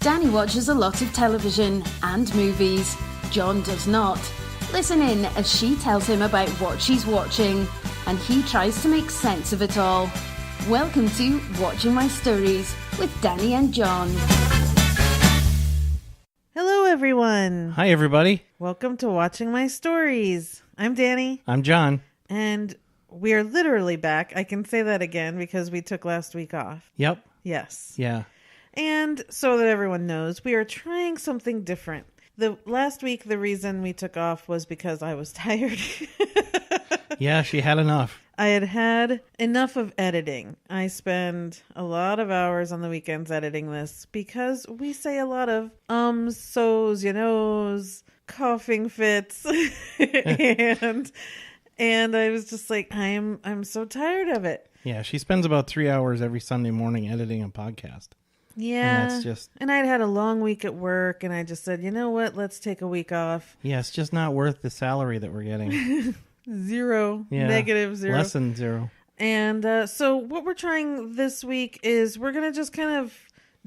Danny watches a lot of television and movies. John does not. Listen in as she tells him about what she's watching, and he tries to make sense of it all. Welcome to Watching My Stories with Danny and John. Hello, everyone. Hi, everybody. Welcome to Watching My Stories. I'm Danny. I'm John. And we are literally back. I can say that again because we took last week off. Yep. Yes. Yeah. And so that everyone knows, we are trying something different. The last week, the reason we took off was because I was tired. Yeah, she had enough. I had enough of editing. I spend a lot of hours on the weekends editing this because we say a lot of so's, you know's, coughing fits. and I was just like, I'm so tired of it. Yeah, she spends about 3 hours every Sunday morning editing a podcast. Yeah. And that's just... And I'd had a long week at work, and I just said, you know what? Let's take a week off. Yeah, it's just not worth the salary that we're getting. Zero. Yeah. Negative zero. Less than zero. And so what we're trying this week is we're going to just kind of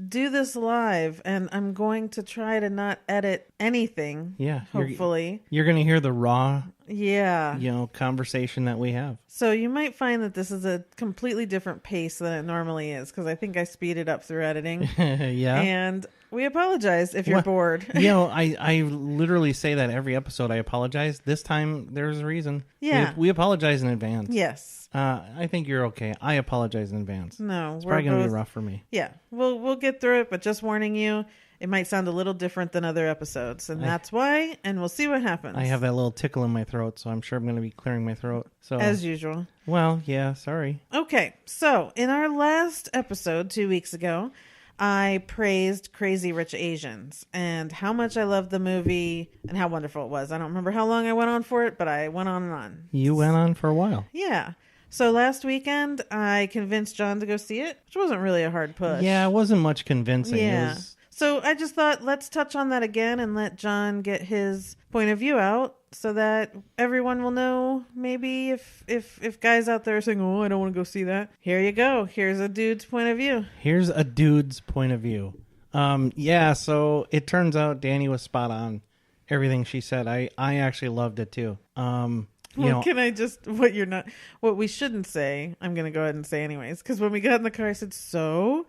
do this live, and I'm going to try to not edit anything. Yeah. Hopefully. You're going to hear the raw, yeah, conversation that we have. So you might find that this is a completely different pace than it normally is, because I think I speeded up through editing. Yeah. And we apologize if you're bored. I literally say that every episode. I apologize. This time, there's a reason. Yeah. We apologize in advance. Yes. I think you're okay. I apologize in advance. No. It's probably going to be rough for me. Yeah. We'll get through it, but just warning you, it might sound a little different than other episodes, and that's why, and we'll see what happens. I have that little tickle in my throat, so I'm sure I'm going to be clearing my throat. So as usual. Well, yeah, sorry. Okay, so in our last episode 2 weeks ago, I praised Crazy Rich Asians and how much I loved the movie and how wonderful it was. I don't remember how long I went on for it, but I went on and on. You went on for a while. Yeah. So last weekend, I convinced John to go see it, which wasn't really a hard push. Yeah, it wasn't much convincing. Yeah. So I just thought, let's touch on that again and let John get his point of view out so that everyone will know maybe if guys out there are saying, oh, I don't want to go see that. Here you go. Here's a dude's point of view. Here's a dude's point of view. Yeah, so it turns out Danny was spot on. Everything she said. I actually loved it too. Can I just, what we shouldn't say, I'm going to go ahead and say anyways, because when we got in the car, I said, so?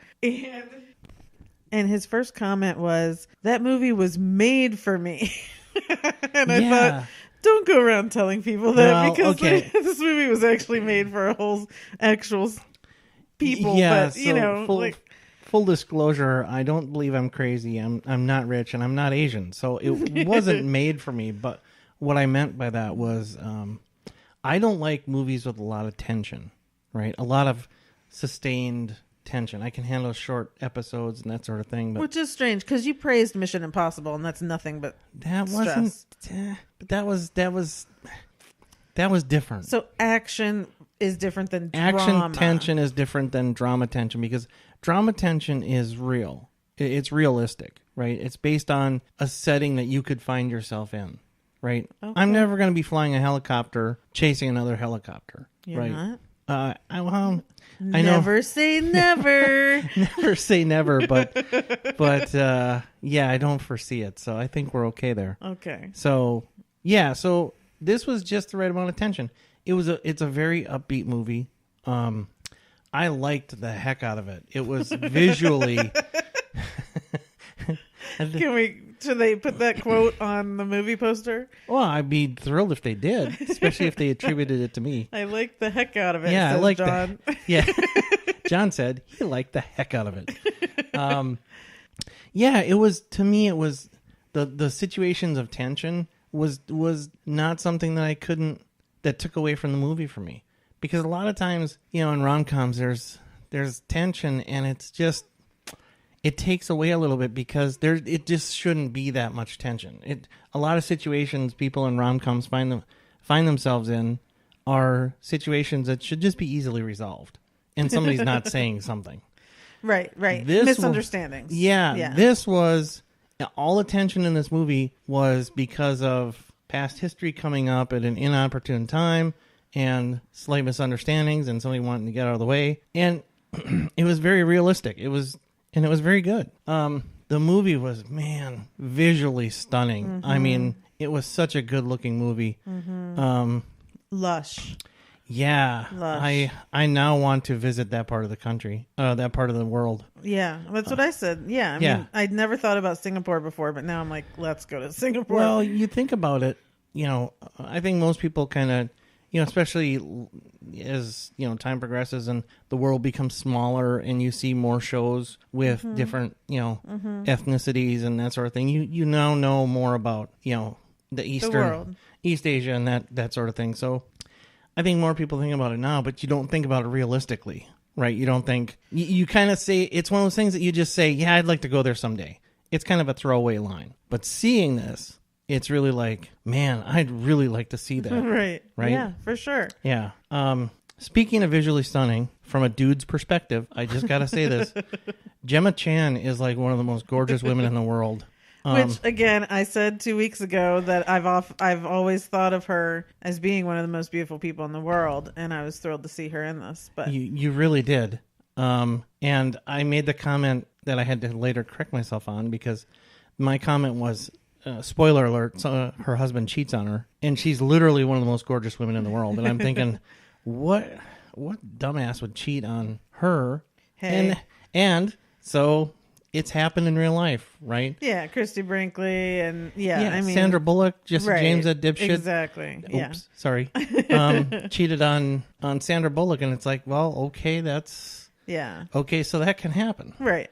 And his first comment was, that movie was made for me. And I thought, don't go around telling people that, because this movie was actually made for a whole actual people. Yeah, but, full disclosure, I don't believe I'm crazy. I'm not rich, and I'm not Asian. So it wasn't made for me, but what I meant by that was I don't like movies with a lot of tension, right? A lot of sustained tension. I can handle short episodes and that sort of thing. But which is strange, because you praised Mission Impossible, and that's nothing but that stress. But that was different. So action is different than action drama. Tension is different than drama tension, because drama tension is real. It's realistic, right? It's based on a setting that you could find yourself in. Right? Okay. I'm never going to be flying a helicopter chasing another helicopter. You're right? Not? I know. Never say never. Never say never, but yeah, I don't foresee it. So I think we're okay there. Okay. So yeah, so this was just the right amount of tension. It's a very upbeat movie. I liked the heck out of it. It was visually. Should they put that quote on the movie poster? Well, I'd be thrilled if they did, especially if they attributed it to me. I liked the heck out of it. Yeah, I like John. Yeah, John said he liked the heck out of it. Yeah, it was, to me, it was the situations of tension was not something that took away from the movie for me, because a lot of times, in rom-coms there's tension, and it's just. It takes away a little bit, because it just shouldn't be that much tension. A lot of situations people in rom-coms find themselves in are situations that should just be easily resolved, and somebody's not saying something. Right. Misunderstandings. Yeah. This was, all the tension in this movie was because of past history coming up at an inopportune time, and slight misunderstandings, and somebody wanting to get out of the way, and it was very realistic. It was very good. the movie was, man, visually stunning. Mm-hmm. I mean, it was such a good looking movie. Mm-hmm. Lush. Yeah. Lush. I now want to visit that part of the country, that part of the world. Yeah, that's what I said. Yeah, I mean, I'd never thought about Singapore before, but now I'm like, let's go to Singapore. Well, you think about it, I think most people kind of, especially as, time progresses and the world becomes smaller and you see more shows with different, ethnicities and that sort of thing. You now know more about, the East Asia and that sort of thing. So I think more people think about it now, but you don't think about it realistically, right? You don't think, you kind of say, it's one of those things that you just say, yeah, I'd like to go there someday. It's kind of a throwaway line. But seeing this, it's really like, man, I'd really like to see that. Right. Right? Yeah, for sure. Yeah. Speaking of visually stunning, from a dude's perspective, I just got to say this. Gemma Chan is like one of the most gorgeous women in the world. Which, again, I said 2 weeks ago that I've always thought of her as being one of the most beautiful people in the world, and I was thrilled to see her in this. But you really did. And I made the comment that I had to later correct myself on, because my comment was, spoiler alert, her husband cheats on her, and she's literally one of the most gorgeous women in the world. And I'm thinking, what dumbass would cheat on her? Hey. And so it's happened in real life, right? Yeah, Christy Brinkley and I mean Sandra Bullock, Jesse right, James, that dipshit. Exactly. Oops, sorry. Cheated on Sandra Bullock, and it's like, well, okay, that's okay, so that can happen, right?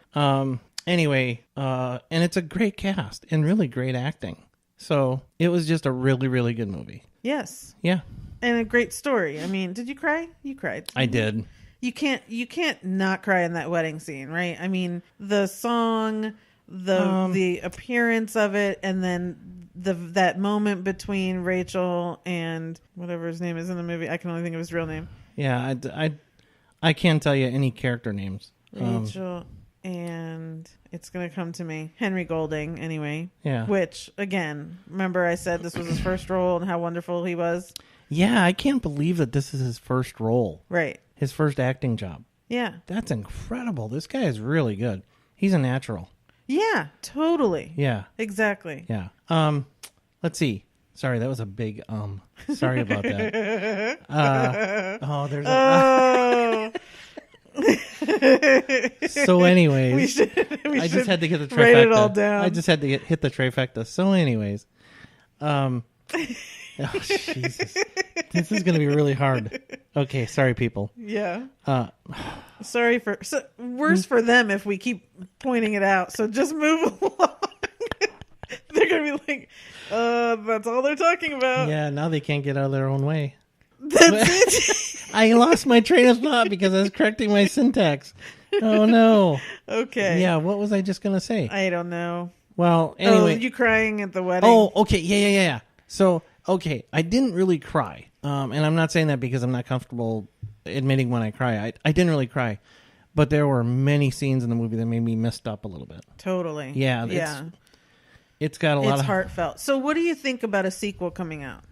Anyway, and it's a great cast and really great acting. So it was just a really, really good movie. Yes. Yeah. And a great story. I mean, did you cry? You cried. I did. You can't not cry in that wedding scene, right? I mean, the song, the appearance of it, and then that moment between Rachel and whatever his name is in the movie. I can only think of his real name. Yeah, I can't tell you any character names. Rachel and it's going to come to me. Henry Golding, anyway. Yeah. Which, again, remember I said this was his first role and how wonderful he was? Yeah, I can't believe that this is his first role. Right. His first acting job. Yeah. That's incredible. This guy is really good. He's a natural. Yeah, totally. Yeah. Exactly. Yeah. Let's see. Sorry, that was a big Sorry about that. There's a... So anyways, I just had to get the trifecta. Write it all down. I just had to hit the trifecta. So anyways, oh Jesus, this is going to be really hard. Okay, sorry people. Yeah. Sorry for worse for them if we keep pointing it out. So just move along. They're going to be like, that's all they're talking about. Yeah, now they can't get out of their own way. That's it. I lost my train of thought because I was correcting my syntax. Oh no. Okay. Yeah, what was I just going to say? I don't know. Well, anyway. Oh, you crying at the wedding? Oh, okay. Yeah. So, okay, I didn't really cry. And I'm not saying that because I'm not comfortable admitting when I cry. I didn't really cry. But there were many scenes in the movie that made me messed up a little bit. Totally. Yeah. It's got a lot of... It's heartfelt. So what do you think about a sequel coming out?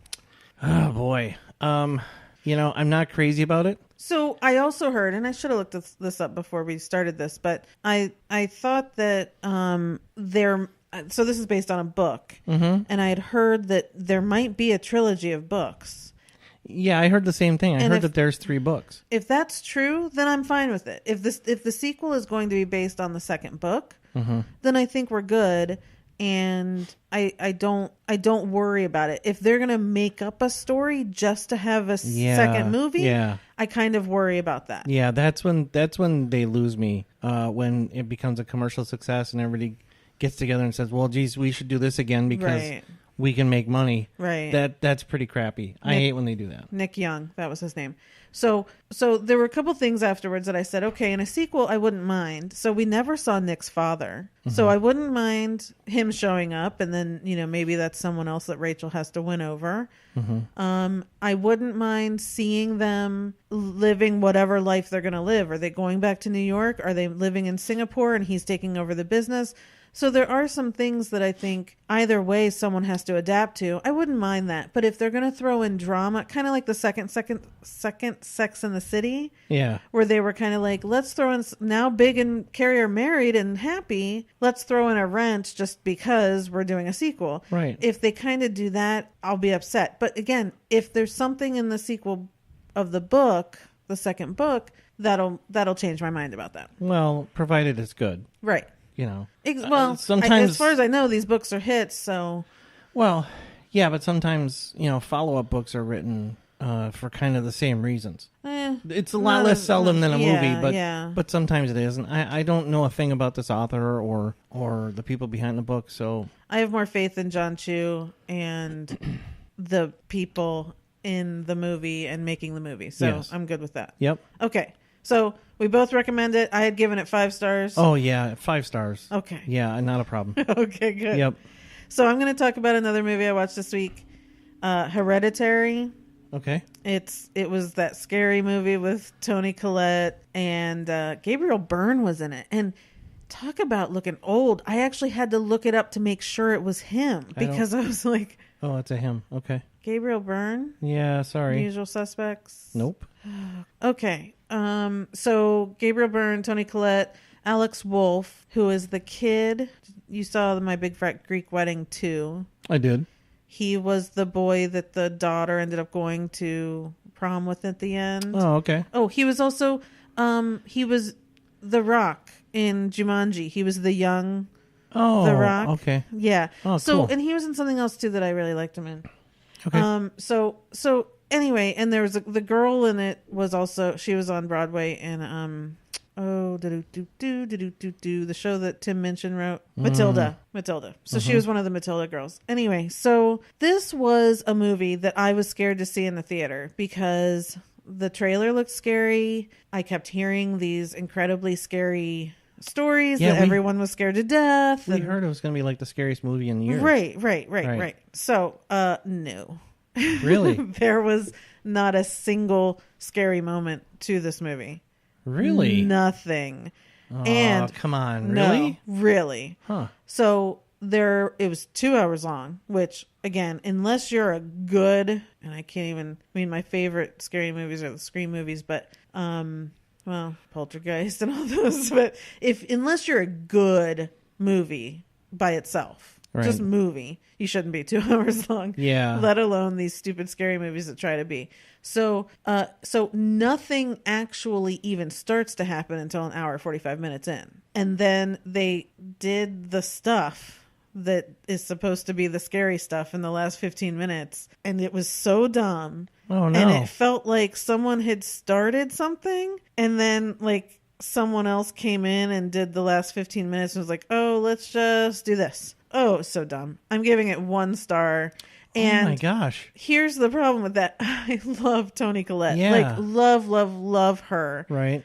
Oh, boy. I'm not crazy about it. So I also heard, and I should have looked this up before we started this, but I thought that so this is based on a book, and I had heard that there might be a trilogy of books. Yeah, I heard the same thing. I heard that there's 3 books. If that's true, then I'm fine with it. If the sequel is going to be based on the second book, then I think we're good. And I don't worry about it. If they're gonna make up a story just to have a second movie, I kind of worry about that. Yeah, that's when they lose me. When it becomes a commercial success and everybody gets together and says, "Well, geez, we should do this again because we can make money." Right. That's pretty crappy. I hate when they do that. Nick Young, that was his name. So there were a couple things afterwards that I said, okay, in a sequel, I wouldn't mind. So we never saw Nick's father. So I wouldn't mind him showing up, and then, maybe that's someone else that Rachel has to win over. I wouldn't mind seeing them living whatever life they're going to live. Are they going back to New York? Are they living in Singapore and he's taking over the business? So there are some things that I think either way someone has to adapt to. I wouldn't mind that. But if they're going to throw in drama, kind of like the second Sex and the City. Yeah. Where they were kind of like, let's throw in, now Big and Carrie are married and happy, let's throw in a wrench just because we're doing a sequel. Right. If they kind of do that, I'll be upset. But again, if there's something in the sequel of the book, the second book, that'll change my mind about that. Well, provided it's good. Right. You know. Well, sometimes, as far as I know, these books are hits, so... Well, yeah, but sometimes, follow-up books are written for kind of the same reasons. It's a lot less seldom than a movie, but sometimes it is. And I don't know a thing about this author or the people behind the book, so... I have more faith in John Chu and the people in the movie and making the movie, so yes. I'm good with that. Yep. Okay, so we both recommend it. I had given it 5 stars. Oh, yeah, 5 stars. Okay. Yeah, not a problem. Okay, good. Yep. So I'm going to talk about another movie I watched this week, Hereditary. Okay. It was that scary movie with Toni Collette and Gabriel Byrne was in it. And talk about looking old. I actually had to look it up to make sure it was him because I was like... Oh, it's a him. Okay. Gabriel Byrne? Yeah, sorry. Usual Suspects? Nope. Okay. So Gabriel Byrne, Toni Collette, Alex Wolff, who is the kid. You saw My Big Fat Greek Wedding 2. I did. He was the boy that the daughter ended up going to prom with at the end. Oh, okay. Oh, he was also, he was The Rock in Jumanji. He was the young The Rock. Okay. Yeah. Oh, so, cool. And he was in something else too that I really liked him in. Okay. So anyway, and there was the girl in it was also, she was on Broadway in, the show that Tim Minchin wrote, Matilda. So she was one of the Matilda girls. Anyway, so this was a movie that I was scared to see in the theater because the trailer looked scary. I kept hearing these incredibly scary stories that everyone was scared to death. We heard it was going to be like the scariest movie in the year. Right. So, no. Really? There was not a single scary moment to this movie. Really? Nothing. Oh, and come on. Really? No, really. Huh. So it was 2 hours long, which again, unless you're a good, and I can't even, my favorite scary movies are the Scream movies, but, Poltergeist and all those, but unless you're a good movie by itself, just movie, you shouldn't be 2 hours long. Yeah. Let alone these stupid scary movies that try to be. So nothing actually even starts to happen until an hour 45 minutes in. And then they did the stuff that is supposed to be the scary stuff in the last 15 minutes. And it was so dumb. Oh, no. And it felt like someone had started something and then like someone else came in and did the last 15 minutes and was like, oh, let's just do this. Oh, it was so dumb. I'm giving it 1 star. And oh my gosh. Here's the problem with that. I love Toni Collette. Yeah. Like, love her. Right.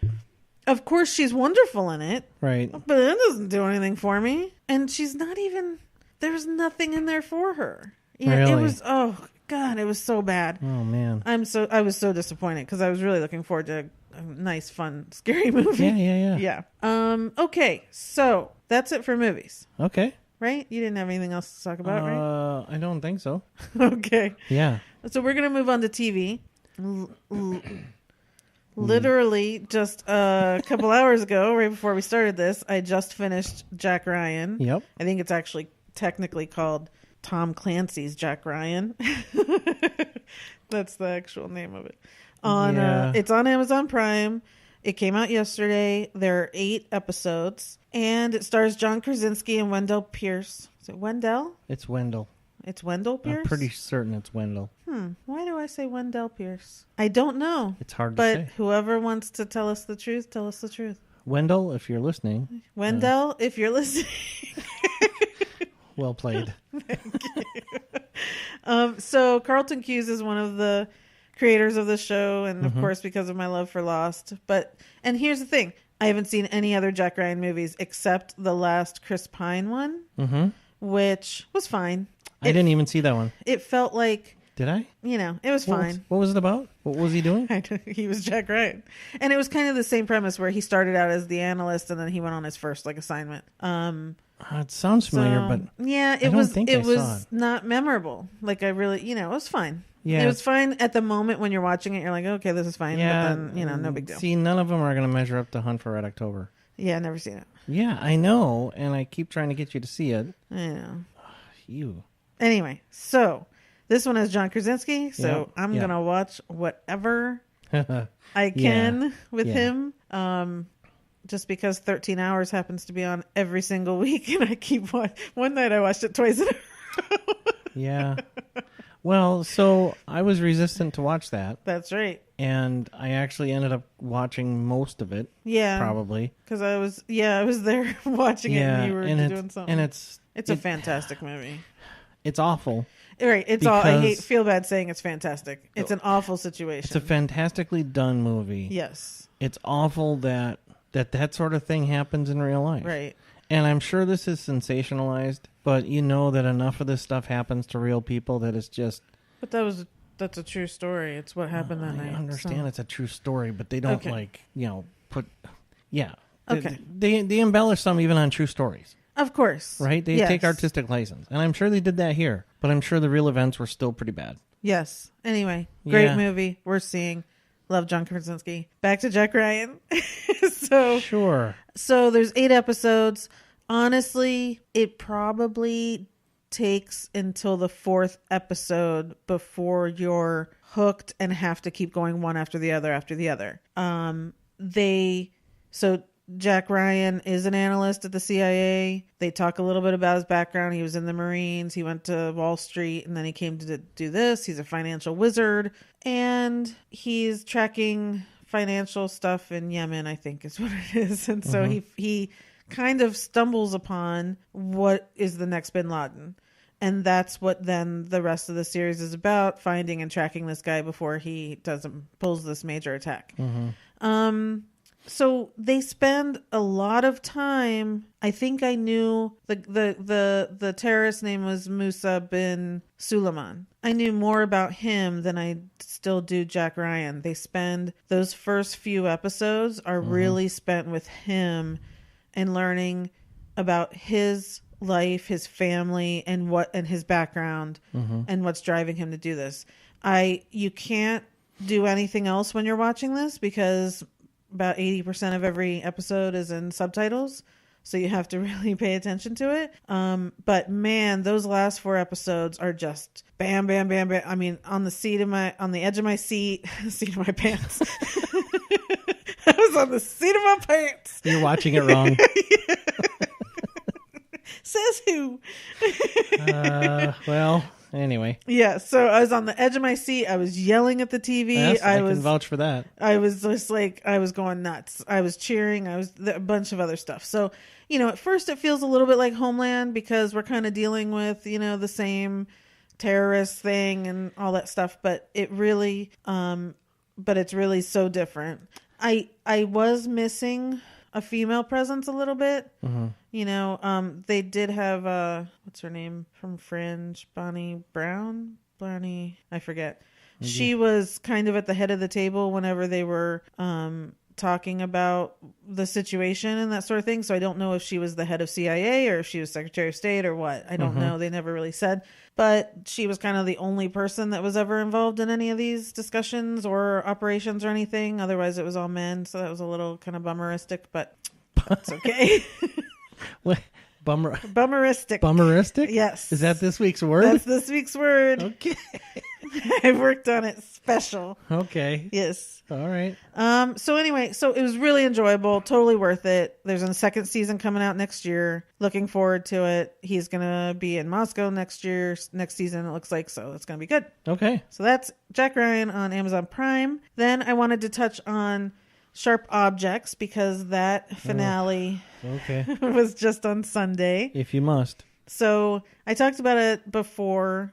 Of course, she's wonderful in it. Right. But it doesn't do anything for me. And she's not even, there's nothing in there for her. Really? It was, oh, God, it was so bad. Oh, man. I was so disappointed because I was really looking forward to a nice, fun, scary movie. Yeah. Okay, so that's it for movies. Okay. Right? You didn't have anything else to talk about, right? I don't think so. Okay. Yeah. So we're going to move on to TV. Literally just a couple hours ago, right before we started this, I just finished Jack Ryan. Yep. I think it's actually technically called Tom Clancy's Jack Ryan. That's the actual name of it. It's on Amazon Prime. It came out yesterday. There are 8 episodes. And it stars John Krasinski and Wendell Pierce. Is it Wendell? It's Wendell. It's Wendell Pierce? I'm pretty certain it's Wendell. Why do I say Wendell Pierce? I don't know. It's hard to say. But whoever wants to tell us the truth, tell us the truth. Wendell, if you're listening. Wendell, if you're listening. Well played. Thank you. So Carlton Cuse is one of the creators of the show, and of course because of my love for Lost. And here's the thing. I haven't seen any other Jack Ryan movies except the last Chris Pine one, which was fine. I didn't even see that one. It felt like... Did I? It was fine. What was it about? What was he doing? He was Jack Ryan. And it was kind of the same premise where he started out as the analyst and then he went on his first assignment. It sounds familiar, but yeah, it was not memorable. Like I really, it was fine. Yeah, it was fine at the moment when you're watching it. You're like, okay, this is fine. Yeah, but then no big deal. See, none of them are going to measure up to Hunt for Red October. Yeah, never seen it. Yeah, I know, and I keep trying to get you to see it. I know. You. Anyway, so this one has John Krasinski, so I'm going to watch whatever I can with him. Just because 13 Hours happens to be on every single week, and I keep watching. One night I watched it twice in a row. Yeah. Well, so I was resistant to watch that. That's right. And I actually ended up watching most of it. Yeah. Probably. Because I was there watching it and you were doing something. And it's a fantastic movie. It's awful. Right. I feel bad saying it's fantastic. It's an awful situation. It's a fantastically done movie. Yes. It's awful that sort of thing happens in real life. Right. And I'm sure this is sensationalized, but you know that enough of this stuff happens to real people that it's just... But that's a true story. It's what happened that night. I understand it's a true story, but they don't put... Yeah. Okay. They embellish some even on true stories. Of course. Right? They take artistic license. And I'm sure they did that here, but I'm sure the real events were still pretty bad. Yes. Anyway, great movie. We're seeing... Love John Krasinski. Back to Jack Ryan. Sure. So there's 8 episodes. Honestly, it probably takes until the 4th episode before you're hooked and have to keep going one after the other. So Jack Ryan is an analyst at the CIA. They talk a little bit about his background. He was in the Marines. He went to Wall Street and then he came to do this. He's a financial wizard and he's tracking financial stuff in Yemen, I think is what it is. And so he kind of stumbles upon what is the next bin Laden. And that's what then the rest of the series is about, finding and tracking this guy before he pulls this major attack. So they spend a lot of time. I think I knew the terrorist name was Musa bin Suleiman. I knew more about him than I still do Jack Ryan. They spend those first few episodes are really spent with him and learning about his life, his family, and his background and what's driving him to do this. You can't do anything else when you're watching this because about 80% of every episode is in subtitles, so you have to really pay attention to it. But man, those last 4 episodes are just bam, bam, bam, bam. I mean, on the edge of my seat of my pants. I was on the seat of my pants. You're watching it wrong. Says who? Well, anyway. Yeah, so I was on the edge of my seat. I was yelling at the TV. Yes, I can vouch for that. I was just I was going nuts. I was cheering. I was a bunch of other stuff. So, at first it feels a little bit like Homeland because we're kind of dealing with, the same terrorist thing and all that stuff. But it really, it's really so different. I was missing a female presence a little bit. They did have what's her name from Fringe, Bonnie Brown, I forget. She was kind of at the head of the table whenever they were talking about the situation and that sort of thing. So I don't know if she was the head of CIA or if she was Secretary of State or what. I don't know. They never really said. But she was kind of the only person that was ever involved in any of these discussions or operations or anything. Otherwise, it was all men. So that was a little kind of bummeristic, but that's okay. What? Bummeristic. Bummeristic? Yes. Is that this week's word? That's this week's word. Okay. I worked on it special. Okay. Yes. All right. So anyway, it was really enjoyable. Totally worth it. There's a second season coming out next year. Looking forward to it. He's going to be in Moscow next season, it looks like. So it's going to be good. Okay. So that's Jack Ryan on Amazon Prime. Then I wanted to touch on Sharp Objects because that finale was just on Sunday. If you must. So I talked about it before.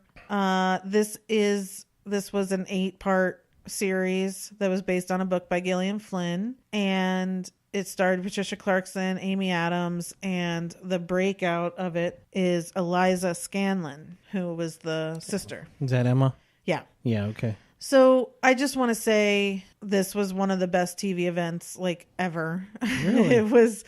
This was an 8-part series that was based on a book by Gillian Flynn, and it starred Patricia Clarkson, Amy Adams, and the breakout of it is Eliza Scanlon, who was the sister. Is that Emma? Yeah. Yeah, okay. So I just want to say this was one of the best TV events ever. Really? It was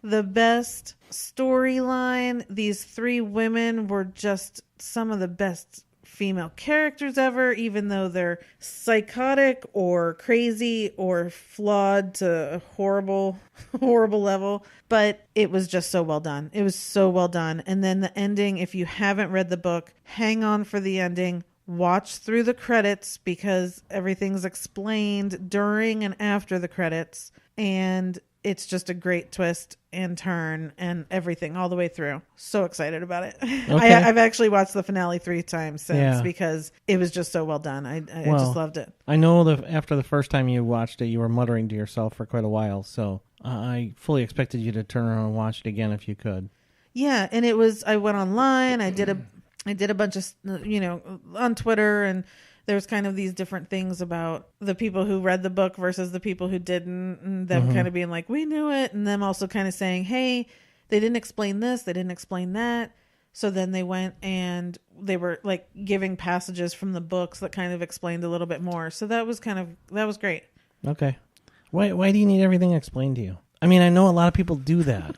the best storyline. These 3 women were just some of the best female characters ever, even though they're psychotic or crazy or flawed to a horrible level. But it was just so well done. It was so well done. And then the ending, if you haven't read the book, hang on for the ending. Watch through the credits because everything's explained during and after the credits. And it's just a great twist and turn and everything all the way through. So excited about it. Okay. I've actually watched the finale 3 times since because it was just so well done. I just loved it. I know that after the first time you watched it, you were muttering to yourself for quite a while. So I fully expected you to turn around and watch it again if you could. Yeah. And it was, I went online. I did a bunch of, on Twitter, and there's kind of these different things about the people who read the book versus the people who didn't, and them kind of being like, we knew it. And them also kind of saying, hey, they didn't explain this. They didn't explain that. So then they went and they were like giving passages from the books that kind of explained a little bit more. So that was great. Okay. Why do you need everything explained to you? I mean, I know a lot of people do that.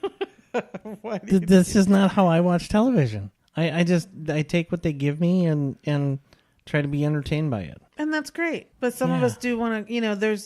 This is not how I watch television. I take what they give me and try to be entertained by it. And that's great. But some of us do want to,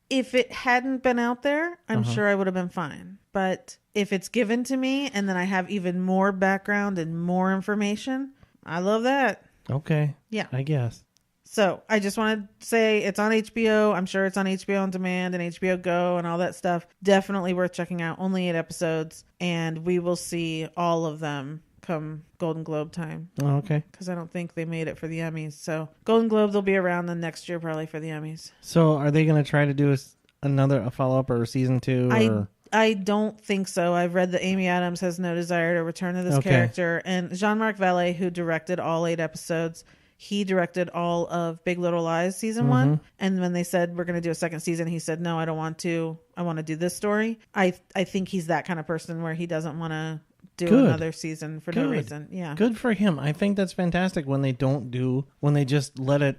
if it hadn't been out there, I'm sure I would have been fine. But if it's given to me and then I have even more background and more information, I love that. Okay. Yeah. I guess. So I just want to say it's on HBO. I'm sure it's on HBO On Demand and HBO Go and all that stuff. Definitely worth checking out. Only 8 episodes. And we will see all of them come Golden Globe time. Oh, okay. Because I don't think they made it for the Emmys. So Golden Globe, they'll be around the next year probably for the Emmys. So are they going to try to do a follow-up or a season 2? Or? I don't think so. I've read that Amy Adams has no desire to return to this character. And Jean-Marc Vallée, who directed all 8 episodes, he directed all of Big Little Lies season 1. And when they said, we're going to do a second season, he said, no, I don't want to. I want to do this story. I think he's that kind of person where he doesn't want to do another season for no reason. Yeah. Good for him. I think that's fantastic when they just let it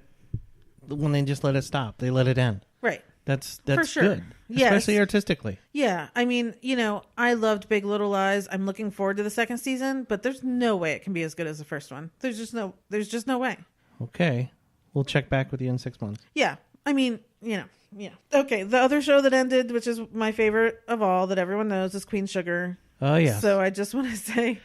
stop. They let it end. Right. That's for sure. Good. Yes. Especially artistically. Yeah. I mean, I loved Big Little Lies. I'm looking forward to the second season, but there's no way it can be as good as the first one. There's just no way. Okay. We'll check back with you in 6 months. Yeah. I mean, yeah. Okay. The other show that ended, which is my favorite of all that everyone knows, is Queen Sugar. Oh, yeah. So I just want to say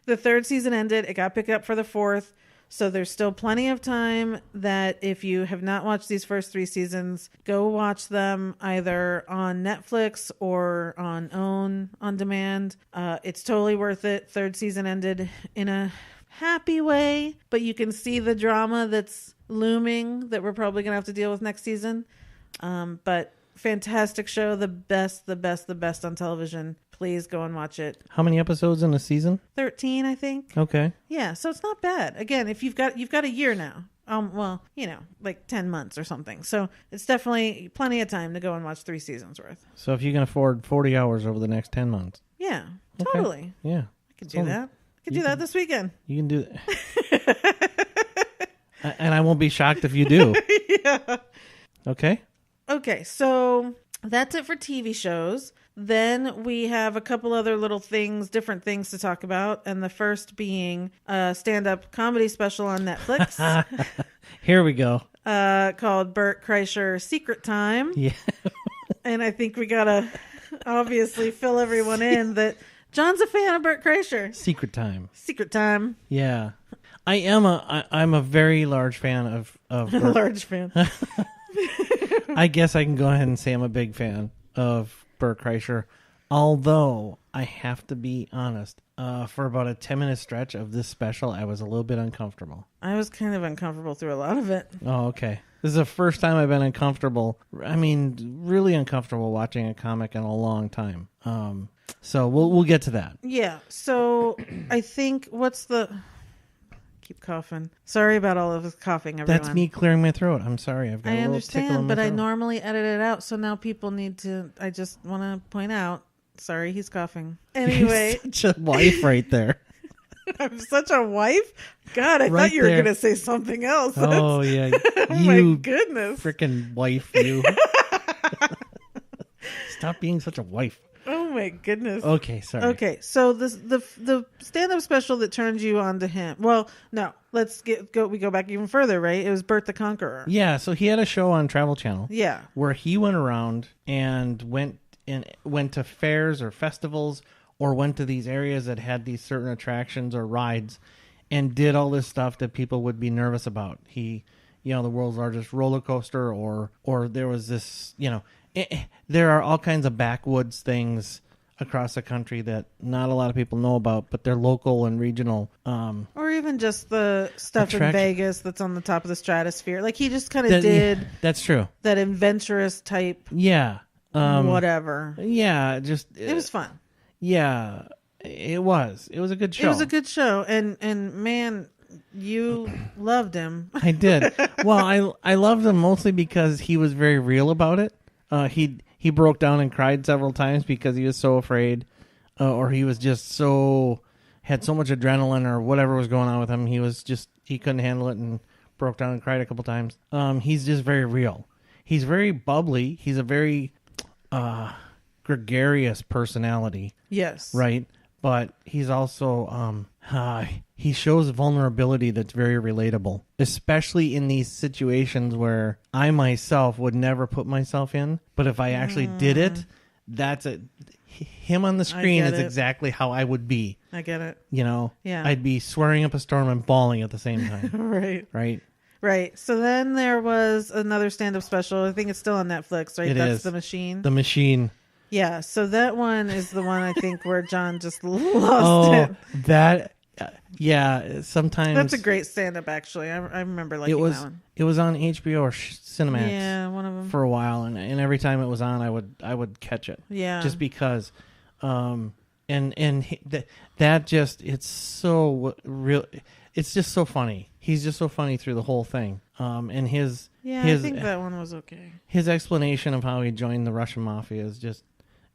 the 3rd season ended. It got picked up for the 4th. So there's still plenty of time that if you have not watched these first 3 seasons, go watch them either on Netflix or on On Demand. It's totally worth it. 3rd season ended in a happy way, but you can see the drama that's looming that we're probably going to have to deal with next season. But fantastic show. The best on television. Please go and watch it. How many episodes in a season? 13, I think. Okay. Yeah, so it's not bad. Again, if you've got a year now. Like 10 months or something. So it's definitely plenty of time to go and watch 3 seasons worth. So if you can afford 40 hours over the next 10 months. Yeah, totally. Okay. Yeah. I could do that. I could do that this weekend. You can do that. And I won't be shocked if you do. Yeah. Okay, so that's it for TV shows. Then we have a couple other different things to talk about. And the first being a stand-up comedy special on Netflix. Here we go. Called Bert Kreischer Secret Time. Yeah. And I think we got to obviously fill everyone in that John's a fan of Bert Kreischer. Secret Time. Yeah. I'm a very large fan of Bert. Large fan. I guess I can go ahead and say I'm a big fan of Bert Kreischer, although I have to be honest, for about a 10-minute stretch of this special, I was a little bit uncomfortable. I was kind of uncomfortable through a lot of it. Oh, okay. This is the first time I've been uncomfortable. I mean, really uncomfortable watching a comic in a long time. So we'll get to that. Yeah. So I think keep coughing. Sorry about all of this coughing, everyone. That's me clearing my throat. I'm sorry. I've got a little tickle in my throat. But I normally edit it out, so now people need to. I just want to point out. Sorry, he's coughing. Anyway, you're such a wife right there. I'm such a wife. God, I thought you were going to say something else. Oh yeah, oh my goodness, freaking wife, you. Stop being such a wife. Oh my goodness. Okay, sorry. Okay, so the stand-up special that turned you on to him. Well, no, we go back even further, right? It was Bert the Conqueror. Yeah, so he had a show on Travel Channel. Yeah. Where he went around and went to fairs or festivals or went to these areas that had these certain attractions or rides and did all this stuff that people would be nervous about. He, the world's largest roller coaster or there was this, there are all kinds of backwoods things across the country that not a lot of people know about, but they're local and regional. Or even just the stuff in Vegas that's on the top of the stratosphere. Like he just kind of did. That's true. That adventurous type. Yeah. Whatever. Yeah. It was fun. Yeah. It was a good show. It was a good show. And man, you loved him. I did. Well, I loved him mostly because he was very real about it. He broke down and cried several times because he was so afraid, or he was just had so much adrenaline or whatever was going on with him. He couldn't handle it and broke down and cried a couple times. He's just very real. He's very bubbly. He's a very gregarious personality. Yes. Right. But he's also he shows vulnerability that's very relatable, especially in these situations where I myself would never put myself in. But if I actually did it, him on the screen is exactly how I would be. I get it. Yeah. I'd be swearing up a storm and bawling at the same time. Right. So then there was another stand-up special. I think it's still on Netflix, right? That's The Machine. The Machine. Yeah, so that one is the one I think where John just lost it. Sometimes that's a great stand-up. Actually, I remember liking that one. It was on HBO or Cinemax. Yeah, one of them for a while, and every time it was on, I would catch it. Yeah, just because, that just it's so real. It's just so funny. He's just so funny through the whole thing. And I think that one was okay. His explanation of how he joined the Russian mafia is just.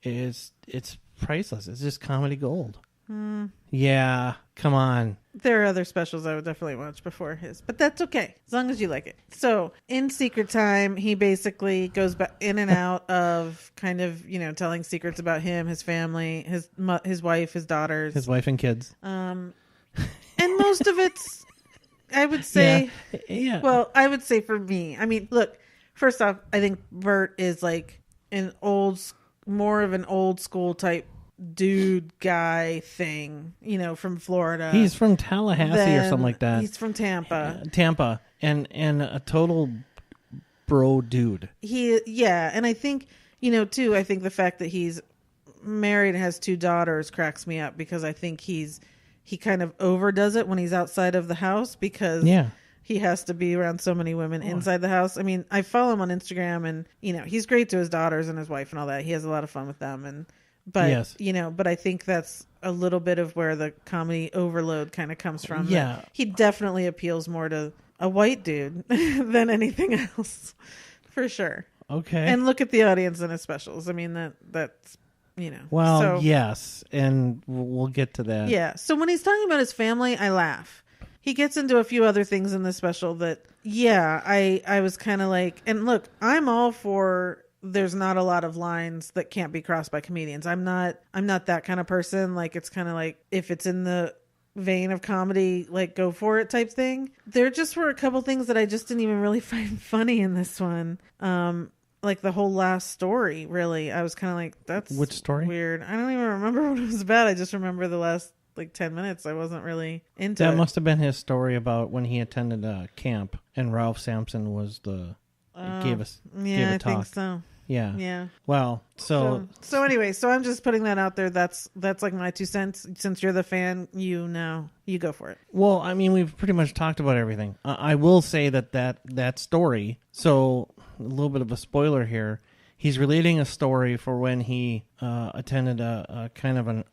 It's priceless. It's just comedy gold. Yeah, come on. There are other specials I would definitely watch before his, but that's okay as long as you like it. So in Secret Time, he basically goes back in and out of kind of telling secrets about him, his family, his wife, his daughters, his wife and kids. And most of it's, I would say, yeah. Well, I would say for me, I mean, look. First off, I think Bert is like more of an old school type dude guy thing, from Florida. He's from Tallahassee or something like that. He's from Tampa. And a total bro dude. And I think, too, I think the fact that he's married and has 2 daughters cracks me up because I think he kind of overdoes it when he's outside of the house because he has to be around so many women inside the house. I mean, I follow him on Instagram and, he's great to his daughters and his wife and all that. He has a lot of fun with them. But I think that's a little bit of where the comedy overload kind of comes from. Yeah. He definitely appeals more to a white dude than anything else, for sure. Okay. And look at the audience in his specials. I mean, that's, Well, so, yes. And we'll get to that. Yeah. So when he's talking about his family, I laugh. He gets into a few other things in this special that, I was kind of like, and look, I'm all for there's not a lot of lines that can't be crossed by comedians. I'm not that kind of person. Like, it's kind of like, if it's in the vein of comedy, like, go for it type thing. There just were a couple things that I just didn't even really find funny in this one. Like the whole last story, really. I was kind of like, that's which story? Weird. I don't even remember what it was about. I just remember the last 10 minutes. I wasn't really into it. That must have been his story about when he attended a camp and Ralph Sampson was gave a talk. I think so. Yeah. Well, so anyway, so I'm just putting that out there. That's like my 2 cents. Since you're the fan, you go for it. Well, I mean, we've pretty much talked about everything. I will say that story. So a little bit of a spoiler here. He's relating a story for when he attended a kind of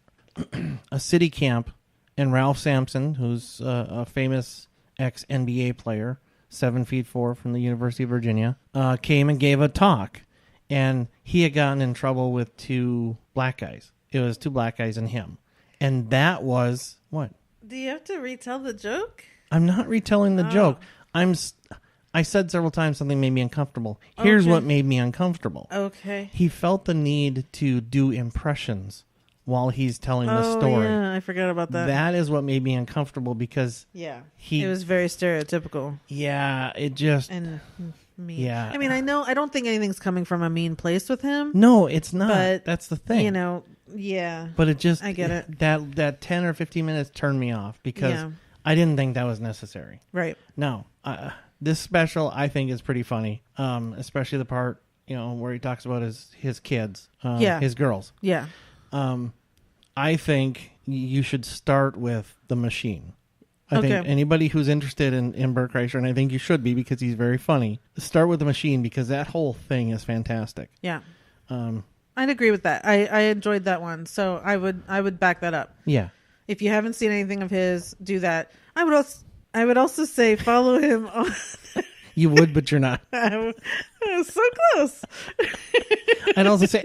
a city camp, and Ralph Sampson, who's a famous ex-NBA player, 7'4" from the University of Virginia, came and gave a talk. And he had gotten in trouble with 2 black guys. It was 2 black guys and him. And that was what? Do you have to retell the joke? I'm not retelling the joke. I said several times something made me uncomfortable. Here's what made me uncomfortable. Okay. He felt the need to do impressions while he's telling the story. Yeah, I forgot about that. That is what made me uncomfortable because it was very stereotypical. Yeah, it just and mean. Yeah. I mean, I don't think anything's coming from a mean place with him. No, it's not. But, that's the thing. You know, yeah. But it just I get it. That 10 or 15 minutes turned me off because I didn't think that was necessary. Right. No. This special I think is pretty funny. Especially the part, where he talks about his kids, his girls. Yeah. I think you should start with The Machine. I think anybody who's interested in Bert Kreischer, and I think you should be because he's very funny, start with The Machine because that whole thing is fantastic. Yeah. I'd agree with that. I enjoyed that one. So I would back that up. Yeah. If you haven't seen anything of his, do that. I would also say follow him on You would, but you're not. I was so close. I'd also say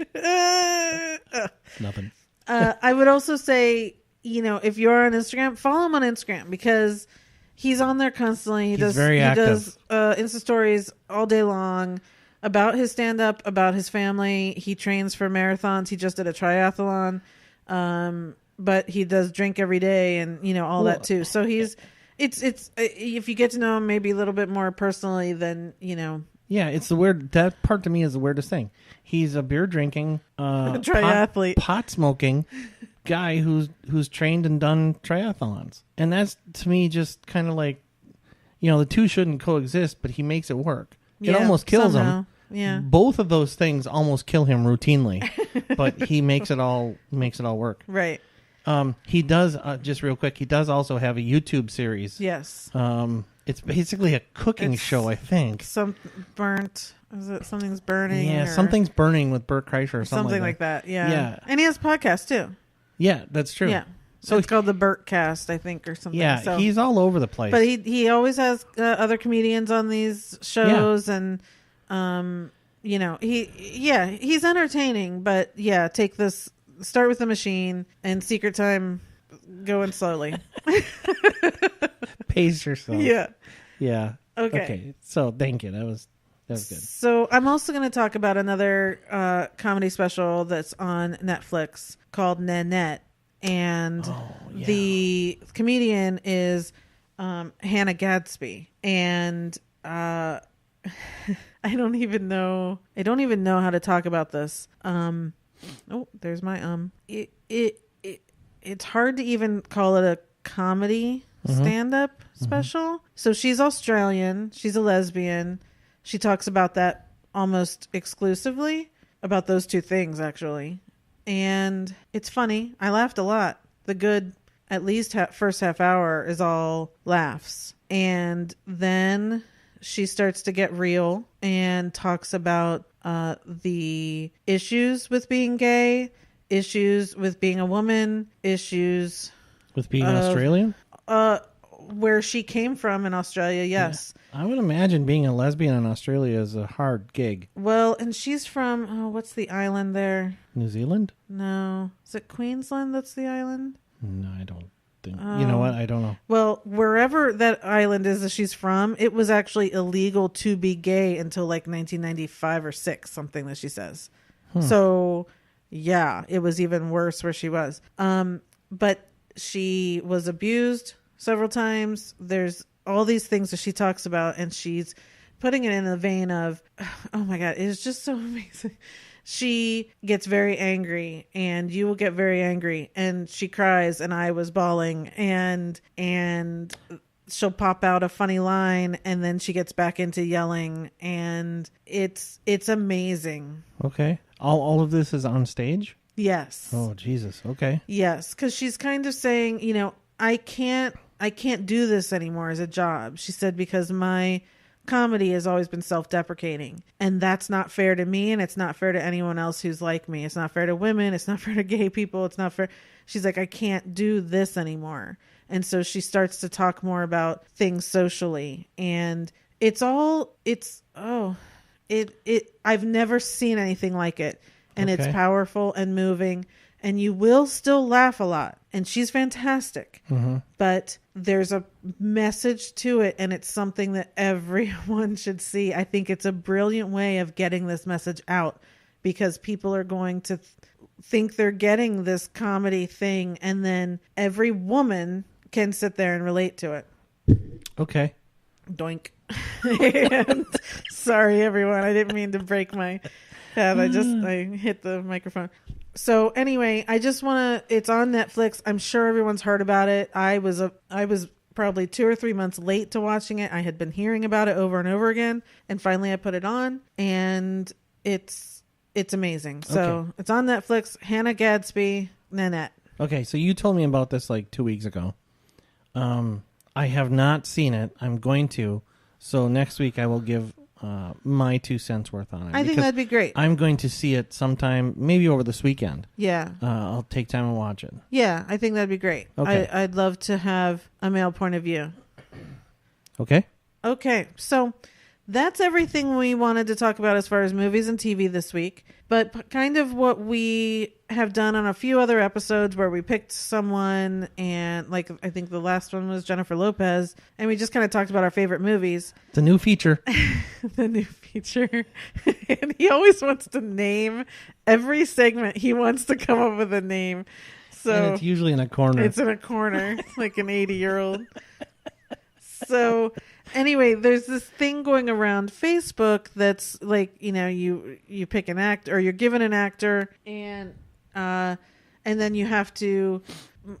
nothing. I would also say, if you're on Instagram, follow him on Instagram because he's on there constantly. He's very active. He does Insta stories all day long about his stand-up, about his family. He trains for marathons. He just did a triathlon. But he does drink every day and, all that too. So he's, it's if you get to know him maybe a little bit more personally, then, Yeah, it's that part to me is the weirdest thing. He's a beer drinking, triathlete, pot smoking guy who's trained and done triathlons. And that's to me just kind of like, the two shouldn't coexist, but he makes it work. It almost kills him. Yeah. Both of those things almost kill him routinely, but he makes it all work. Right. He does just real quick. He does also have a YouTube series. Yes. It's basically a cooking show, I think. Something's burning? Yeah, something's burning with Bert Kreischer or something like that. Yeah. And he has podcasts too. Yeah, that's true. Yeah. So it's called the Bert Cast, I think, or something. Yeah, so, he's all over the place. But he always has other comedians on these shows, and he's entertaining. But start with The Machine and Secret Time, going slowly. Pace yourself. Yeah. Yeah. Okay. So thank you. That was good. So I'm also going to talk about another comedy special that's on Netflix called Nanette. And the comedian is Hannah Gadsby. And I don't even know how to talk about this. There's my it's hard to even call it a comedy stand-up special. So she's Australian. She's a lesbian. She talks about that almost exclusively, about those two things, actually. And it's funny. I laughed a lot. The good, at least first half hour is all laughs. And then she starts to get real and talks about the issues with being gay, issues with being a woman, issues with being Australian. Where she came from in Australia, yes. Yeah. I would imagine being a lesbian in Australia is a hard gig. Well, and she's from, what's the island there? New Zealand? No. Is it Queensland that's the island? No, I don't think. You know what? I don't know. Well, wherever that island is that she's from, it was actually illegal to be gay until like 1995 or 6, something that she says. So, yeah, it was even worse where she was. But she was abused several times. There's all these things that she talks about, and she's putting it in the vein of, oh my God, it's just so amazing. She gets very angry, and you will get very angry, and she cries, and I was bawling, and she'll pop out a funny line, and then she gets back into yelling, and it's amazing. Okay. All of this is on stage? Yes. Oh, Jesus. Okay. Yes, because she's kind of saying, I can't do this anymore as a job. She said, because my comedy has always been self-deprecating, and that's not fair to me, and it's not fair to anyone else who's like me. It's not fair to women. It's not fair to gay people. It's not fair. She's like, I can't do this anymore. And so she starts to talk more about things socially, and I've never seen anything like it. And It's powerful and moving. and you will still laugh a lot. And she's fantastic. Mm-hmm. But there's a message to it, and it's something that everyone should see. I think it's a brilliant way of getting this message out, because people are going to think they're getting this comedy thing, and then every woman can sit there and relate to it. Okay. Doink. And sorry, everyone. I didn't mean to break my head. I hit the microphone. So anyway, I just want to, it's on Netflix. I'm sure everyone's heard about it. I was probably 2 or 3 months late to watching it. I had been hearing about it over and over again. And finally I put it on, and it's amazing. So It's on Netflix. Hannah Gadsby, Nanette. Okay. So you told me about this like 2 weeks ago. I have not seen it. I'm going to. So next week I will give my 2 cents worth on it. I think that'd be great. I'm going to see it sometime, maybe over this weekend. Yeah. I'll take time and watch it. Yeah, I think that'd be great. Okay. I'd love to have a male point of view. Okay. Okay, so that's everything we wanted to talk about as far as movies and TV this week. But kind of what we have done on a few other episodes where we picked someone, and like I think the last one was Jennifer Lopez, and we just kind of talked about our favorite movies. It's a new feature. The new feature. And he always wants to name every segment. He wants to come up with a name. So And it's usually in a corner. It's in a corner, like an 80-year-old. So anyway, there's this thing going around Facebook that's like, you know, you pick an actor, or you're given an actor, and then you have to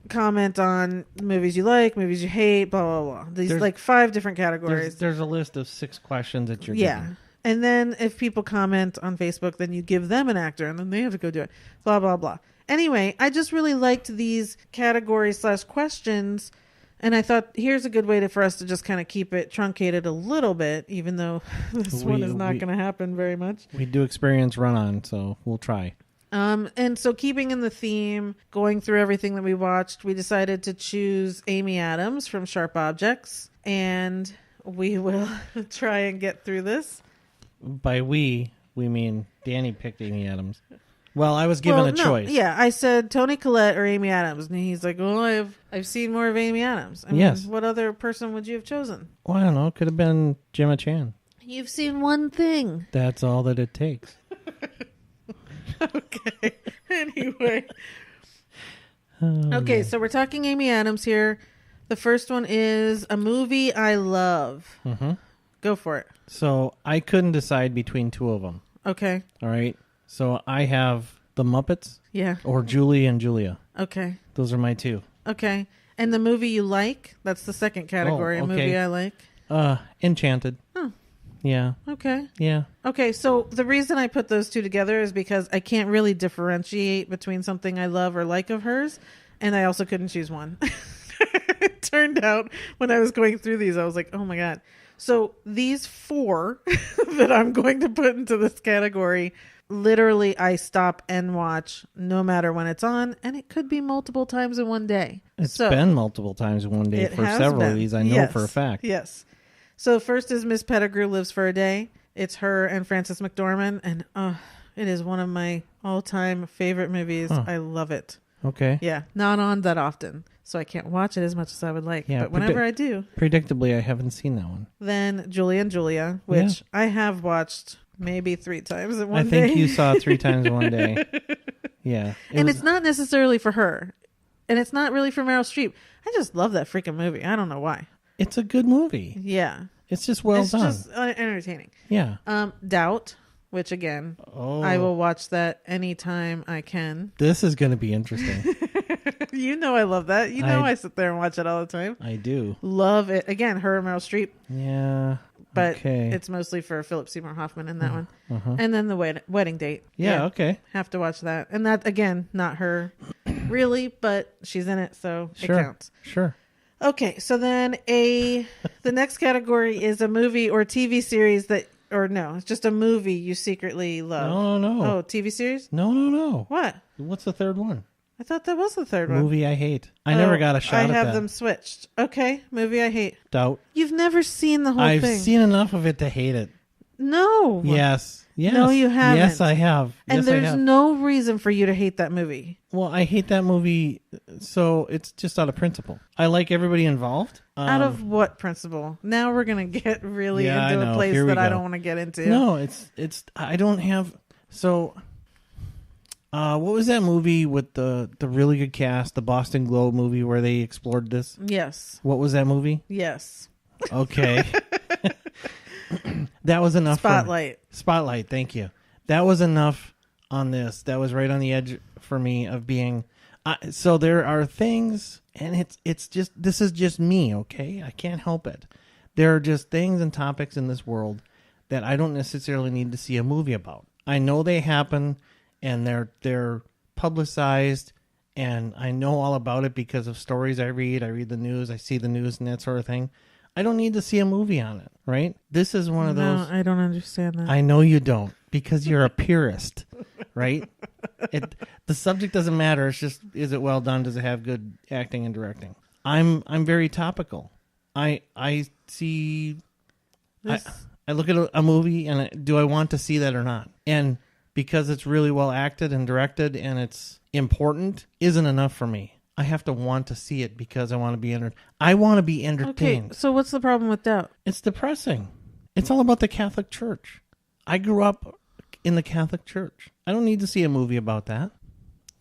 comment on movies you like, movies you hate, blah blah blah. There's like 5 different categories. There's a list of 6 questions that you're yeah. given. And then if people comment on Facebook, then you give them an actor, and then they have to go do it. Blah blah blah. Anyway, I just really liked these categories / questions. And I thought, here's a good way for us to just kind of keep it truncated a little bit, even though this one is not going to happen very much. We do experience run-on, so we'll try. And so keeping in the theme, going through everything that we watched, we decided to choose Amy Adams from Sharp Objects. And we will try and get through this. By we mean Danny picked Amy Adams. Well, I was given a choice. Yeah, I said Toni Collette or Amy Adams, and he's like, "Well, I've seen more of Amy Adams." I mean, yes. What other person would you have chosen? Well, I don't know. It could have been Gemma Chan. You've seen one thing. That's all that it takes. Okay. Anyway. Okay, so we're talking Amy Adams here. The first one is a movie I love. Mm-hmm. Go for it. So I couldn't decide between 2 of them. Okay. All right. So I have The Muppets. Yeah. Or Julie and Julia. Okay. Those are my 2. Okay. And the movie you like? That's the second category. Oh, okay. A movie I like. Enchanted. Oh. Yeah. Okay. Yeah. Okay, so the reason I put those 2 together is because I can't really differentiate between something I love or like of hers, and I also couldn't choose one. It turned out when I was going through these, I was like, oh my God. So these 4 that I'm going to put into this category, literally I stop and watch no matter when it's on, and it could be multiple times in one day. It's been multiple times in one day for several of these. I know for a fact. Yes. So first is Miss Pettigrew Lives for a Day. It's her and Frances McDormand, and it is one of my all-time favorite movies. I love it. Okay. Yeah, not on that often, so I can't watch it as much as I would like. Yeah, but whenever I do. Predictably, I haven't seen that one. Then Julie and Julia, which I have watched maybe 3 times in one day. I think you saw it 3 times in one day. Yeah. It's not necessarily for her. And it's not really for Meryl Streep. I just love that freaking movie. I don't know why. It's a good movie. Yeah. It's just done. It's just entertaining. Yeah. Doubt, which again, I will watch that anytime I can. This is going to be interesting. You know I love that. You know I sit there and watch it all the time. I do. Love it. Again, her and Meryl Streep. Yeah. But it's mostly for Philip Seymour Hoffman in that one. Uh-huh. And then the wedding date. Yeah, okay. Have to watch that. And that, again, not her really, but she's in it, so it counts. Sure. Okay, so then the next category is a movie or TV series it's just a movie you secretly love. No. Oh, TV series? No. What? What's the third one? I thought that was the third one. Movie I hate. I never got a shot at that. I have them switched. Okay, movie I hate. Doubt. You've never seen the whole thing. I've seen enough of it to hate it. No. Yes. No, you haven't. Yes, I have. And there's no reason for you to hate that movie. Well, I hate that movie, so it's just out of principle. I like everybody involved. Out of what principle? Now we're going to get really into a place that I don't want to get into. No, it's I don't have... So, what was that movie with the really good cast, the Boston Globe movie where they explored this? Yes. What was that movie? Yes. Okay. That was enough. Spotlight, thank you. That was enough on this. That was right on the edge for me of being... so there are things, and it's just... This is just me, okay? I can't help it. There are just things and topics in this world that I don't necessarily need to see a movie about. I know they happen, and they're publicized, and I know all about it because of stories I read. I read the news, I see the news and that sort of thing. I don't need to see a movie on it, right? This is one of those... No, I don't understand that. I know you don't, because you're a purist, right? The subject doesn't matter. It's just, is it well done? Does it have good acting and directing? I'm very topical. I see... I look at a movie, and do I want to see that or not? And because it's really well acted and directed, and it's important, isn't enough for me. I have to want to see it because I want to be I want to be entertained. Okay, so what's the problem with Doubt? It's depressing. It's all about the Catholic Church. I grew up in the Catholic Church. I don't need to see a movie about that.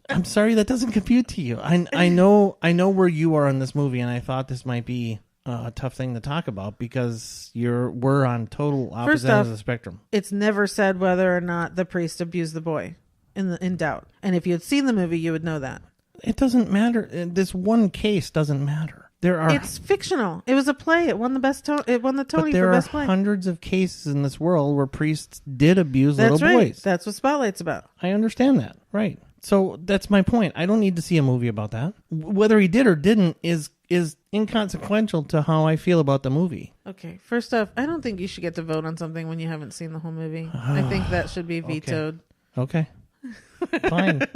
I'm sorry, that doesn't compute to you. I know where you are on this movie, and I thought this might be a tough thing to talk about because we're on total opposite ends of the spectrum. It's never said whether or not the priest abused the boy in Doubt. And if you had seen the movie, you would know that. It doesn't matter. This one case doesn't matter. It's fictional. It was a play. It won the It won the Tony for best play. There are hundreds of cases in this world where priests did abuse little boys. That's what Spotlight's about. I understand that. Right. So that's my point. I don't need to see a movie about that. Whether he did or didn't is inconsequential to how I feel about the movie. Okay. First off, I don't think you should get to vote on something when you haven't seen the whole movie. I think that should be vetoed. Okay. Fine.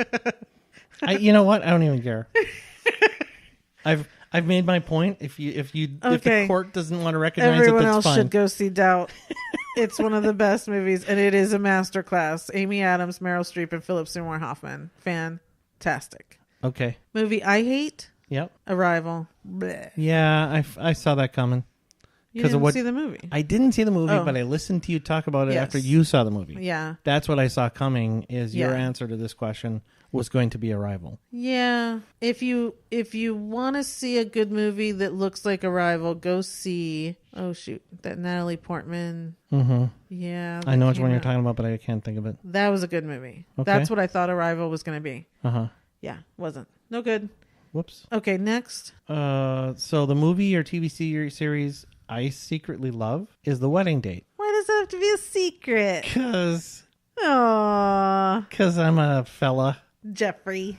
You know what? I don't even care. I've made my point. If the court doesn't want to recognize everyone it, that's else fine. should go see Doubt. It's one of the best movies, and it is a masterclass. Amy Adams, Meryl Streep, and Philip Seymour Hoffman. Fantastic. Okay. Movie I hate. Yep. Arrival. Blech. Yeah, I saw that coming. You didn't see the movie. I didn't see the movie, but I listened to you talk about it after you saw the movie. Yeah. That's what I saw coming. Is your answer to this question was going to be Arrival. Yeah. If you want to see a good movie that looks like Arrival, go see that Natalie Portman. Mm-hmm. Yeah. I know which one you're talking about, but I can't think of it. That was a good movie. Okay. That's what I thought Arrival was going to be. Uh-huh. Yeah, wasn't. No good. Whoops. Okay, next. So the movie or TV series I secretly love is The Wedding Date. Why does it have to be a secret? Because I'm a fella. Jeffrey.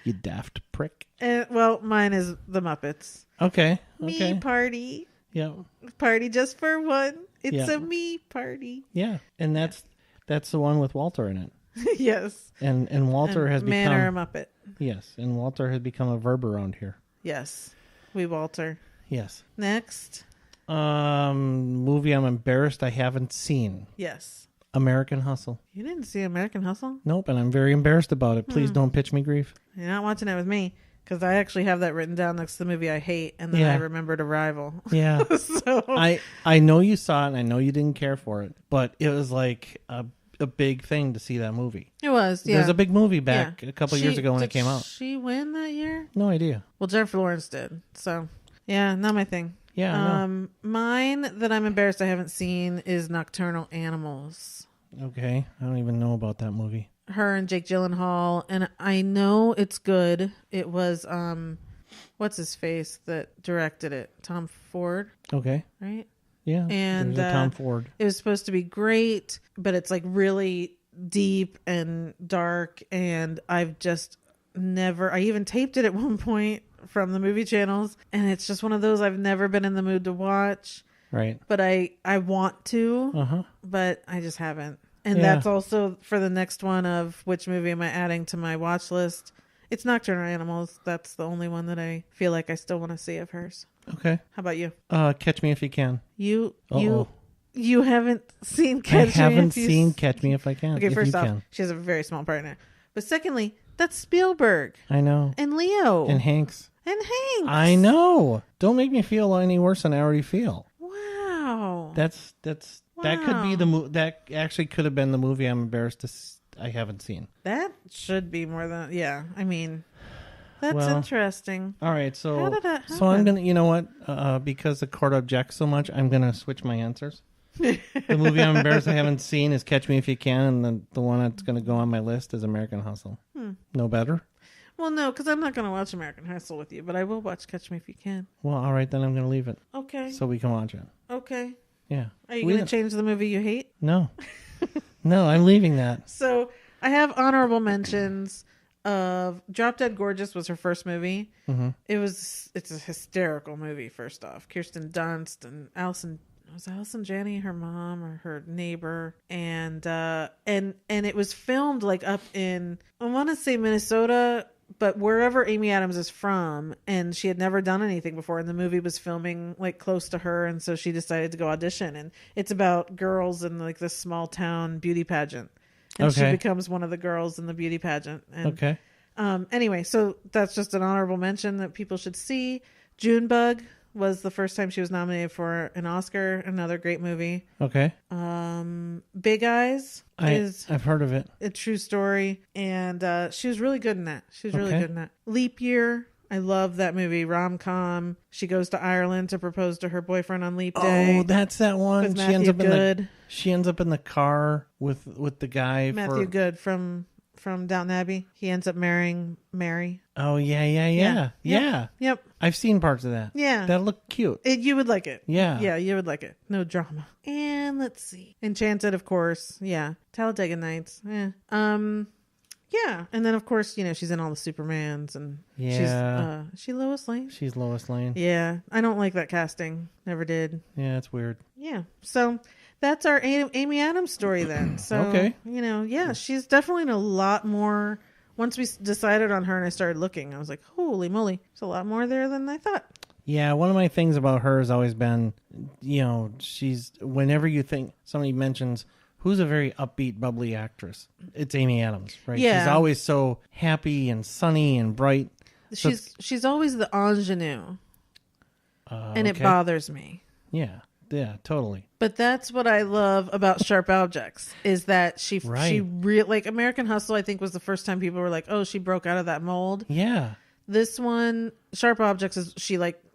You daft prick. Well, mine is The Muppets. Okay. Me party. Yeah. Party just for one. It's a me party. Yeah, and that's the one with Walter in it. Yes. And Walter has become... Man or a Muppet. Yes, and Walter has become a verb around here. Yes. We Walter. Yes. Next. Movie I'm embarrassed I haven't seen. Yes. American Hustle. You didn't see American Hustle? Nope, and I'm very embarrassed about it. Please don't pitch me grief. You're not watching it with me, because I actually have that written down next to the movie I hate, and then I remembered Arrival. Yeah. So I know you saw it, and I know you didn't care for it, but it was like a big thing to see that movie. It was, yeah. There was a big movie back a couple years ago when it came out. Did she win that year? No idea. Well, Jennifer Lawrence did. So, yeah, not my thing. Yeah. Mine that I'm embarrassed I haven't seen is Nocturnal Animals. Okay. I don't even know about that movie. Her and Jake Gyllenhaal, and I know it's good. It was what's his face that directed it? Tom Ford. Okay. Right? Yeah. And Tom Ford. It was supposed to be great, but it's like really deep and dark, and I've just never... I even taped it at one point from the movie channels, and it's just one of those I've never been in the mood to watch. Right. But I want to, but I just haven't. And that's also for the next one of which movie am I adding to my watch list. It's Nocturnal Animals. That's the only one that I feel like I still want to see of hers. Okay. How about you? Catch Me If You Can. You haven't seen Catch Me? I haven't seen Catch Me If I Can. Okay, first off, she has a very small part in it. But secondly, that's Spielberg. I know. And Leo. And Hanks. I know. Don't make me feel any worse than I already feel. Wow. That could be that actually could have been the movie I'm embarrassed to I haven't seen. That should be more than that's interesting. All right, so how did that happen? So I'm gonna, you know what? Because the court objects so much, I'm gonna switch my answers. The movie I'm embarrassed I haven't seen is Catch Me If You Can, and then the one that's gonna go on my list is American Hustle. No better. Well, no, because I'm not gonna watch American Hustle with you, but I will watch Catch Me If You Can. Well, all right, then I'm gonna leave it. Okay. So we can watch it. Okay. Yeah. Are you gonna change the movie you hate? No. No, I'm leaving that. So I have honorable mentions of Drop Dead Gorgeous was her first movie. Mm-hmm. It's a hysterical movie. First off, Kirsten Dunst and Allison Janney, her mom or her neighbor, and it was filmed like up in, I want to say Minnesota, but wherever Amy Adams is from, and she had never done anything before, and the movie was filming like close to her, and so she decided to go audition, and it's about girls in like this small town beauty pageant. And she becomes one of the girls in the beauty pageant. And, anyway, so that's just an honorable mention that people should see. Junebug was the first time she was nominated for an Oscar. Another great movie. Okay. Big Eyes I've heard of it. A true story. And she was really good in that. Leap Year. I love that movie. Rom-com. She goes to Ireland to propose to her boyfriend on Leap Day. Oh, that's that one. She ends up in the car with the guy. Matthew Good from Downton Abbey. He ends up marrying Mary. Oh, yeah. Yep. I've seen parts of that. Yeah. That looked cute. You would like it. Yeah. Yeah, you would like it. No drama. And let's see. Enchanted, of course. Yeah. Talladega Nights. Yeah. Yeah, and then of course, she's in all the Supermans, and she's she Lois Lane. She's Lois Lane. Yeah, I don't like that casting. Never did. Yeah, it's weird. Yeah, so that's our Amy Adams story then. So okay, she's definitely in a lot more. Once we decided on her and I started looking, I was like, holy moly, there's a lot more there than I thought. Yeah, one of my things about her has always been, she's whenever you think somebody mentions who's a very upbeat, bubbly actress, it's Amy Adams, right? Yeah. She's always so happy and sunny and bright. She's always the ingenue. And it bothers me. Yeah, totally. But that's what I love about Sharp Objects, is that she like American Hustle, I think, was the first time people were like, oh, she broke out of that mold. Yeah. This one, Sharp Objects, is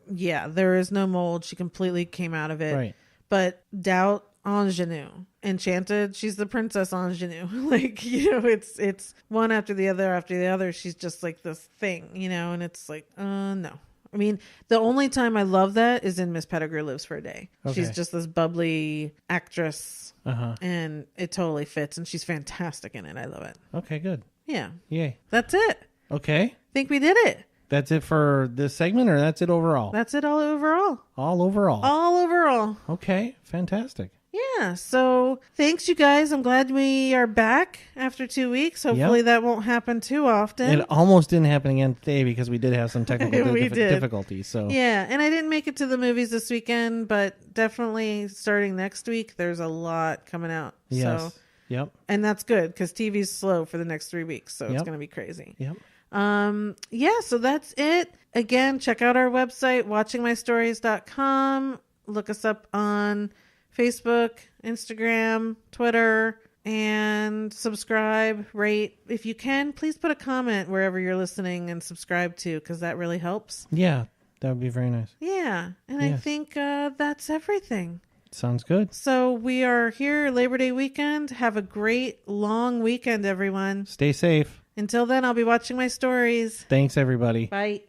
there is no mold. She completely came out of it. Right. But Doubt, ingenue. Enchanted, she's the princess ingenue. It's one after the other. She's just like this thing, and it's like, no. I mean, the only time I love that is in Miss Pettigrew Lives for a Day. Okay. She's just this bubbly actress, and it totally fits, and she's fantastic in it. I love it. Okay, good. Yeah. Yay. That's it. Okay. Think we did it. That's it for this segment, or that's it overall? That's it all overall. All overall. All overall. Okay, fantastic. Yeah, so thanks, you guys. I'm glad we are back after 2 weeks. Hopefully that won't happen too often. It almost didn't happen again today because we did have some technical difficulties. So yeah, and I didn't make it to the movies this weekend, but definitely starting next week, there's a lot coming out. Yes. So, yep. And that's good because TV's slow for the next 3 weeks, so it's going to be crazy. Yep. So that's it. Again, check out our website, watchingmystories.com. Look us up on Facebook, Instagram, Twitter, and subscribe, rate. If you can, please put a comment wherever you're listening and subscribe to, because that really helps. Yeah, that would be very nice. Yeah, and I think that's everything. Sounds good. So we are here Labor Day weekend. Have a great long weekend, everyone. Stay safe. Until then, I'll be watching my stories. Thanks, everybody. Bye.